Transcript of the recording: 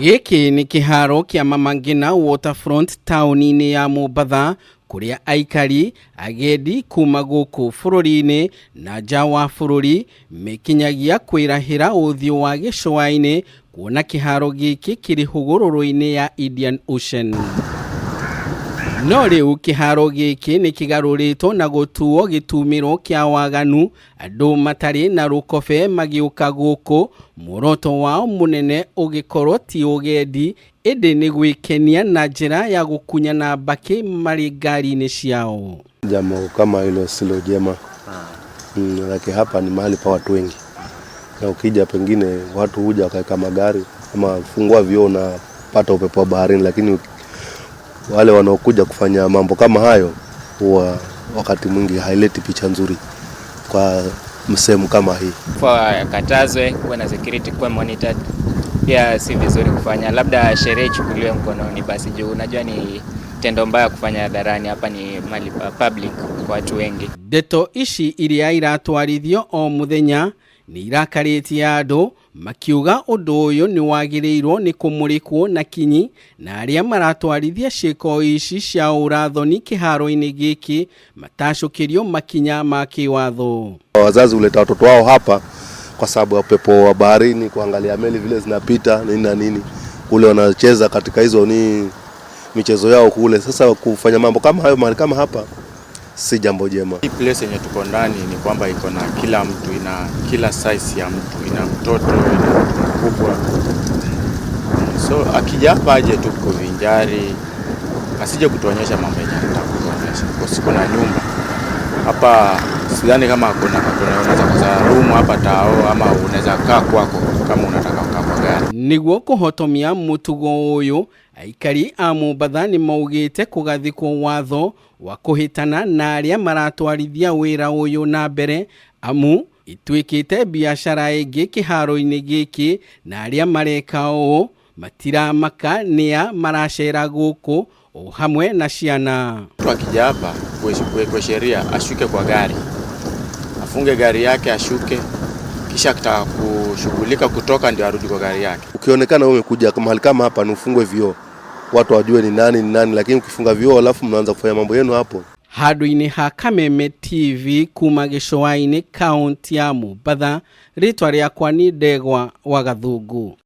Giki ni kiharo kia Mama Ngina Water Front tauni-ini ya Mombasa, kuria aikari agendi kuma guku bururi-ini na nja wa bururi mekinyagia kwirahira uthio wa gicua-ini kuona kiharo giki kiri hugururu-ini ya Indian Ocean. No riu kiharo giki ni kigaruritwo na gutuo gitumiro kia waganu, andu matari na rukobe magiuka guku, muoroto wao munene ugikorwo ti ugendi indi ni gwikenia na njira ya gukunyana mbaki mari ngaari-ini ciao. Jambo kama hilo silo jema. Lakini hapa ni mahali pa watu wengi. Na ukija pengine watu huja wakaeka magari ama fungua vioo na pata upepo wa baharini, lakini wale wanaokuja kufanya mambo kama hayo huwa wakati mwingi haileti picha nzuri kwa msemo kama hii. Kwa katazwe kuwa na security, kuwa monitored, pia si vizuri kufanya, labda sheria ichukuliwe mkononi basi, juu unajua ni tendo mbaya kufanya hadharani. Hapa ni mali public kwa watu wengi. Ndeto ici iria iratwarithio o muthenya ni irakaritie andu makiuga undu uyu ni wagirirwo ni kumurikwo na kinyi na aria maratwarithia ciiko ici cia urathoni kiharo-ini giki matashukirio makinya ma kiwatho. Wazazi huleta watoto wao hapa kwa sababu ya upepo wa baharini, kuangalia meli vile zinapita nini na nini, kule wanacheza katika hizo ni michezo yao kule. Sasa kufanya mambo kama hayo mahali kama hapa si jambo jema. Hii place yenye tuko ndani ni kwamba iko na kila mtu, ina kila size ya mtu, ina mtoto, ina mkubwa. So akija hapa aje tu kuvinjari, asije kutuonyesha mambo yenye anataka kutuonyesha. Kwa siku na nyumba hapa, sidhani kama unaweza kuza room hapa tao, ama unaweza kaa kwako kama unataka kukaa kwa gari. Niguo kuhotomia mutugo uyu, aikari a Mombasa ni maugite kugathikwo watho wa kuhitana na aria maratwarithia wira uyu na mbere, amu ituikite biashara ingi kiharo-ini giki na aria mareka uu matiramaka nia maracera guku o hamwe na ciana. Mtu akija hapa kwa sheria ashuke kwa gari, afunge gari yake ashuke, kisha akitaka kushughulika kutoka ndio arudi kwa gari yake. Ukionekana wewe umekuja mahali kama hapa ni ufungwe vioo, watu wajue ni nani, lakini ukifunga vioo alafu mnaanza kufanya mambo yenu hapo. Handu-ini ha Kameme TV kuma gicua-ini kaunti ya Mombasa, ritwa riakwa ni Ndegwa wa Gathungu.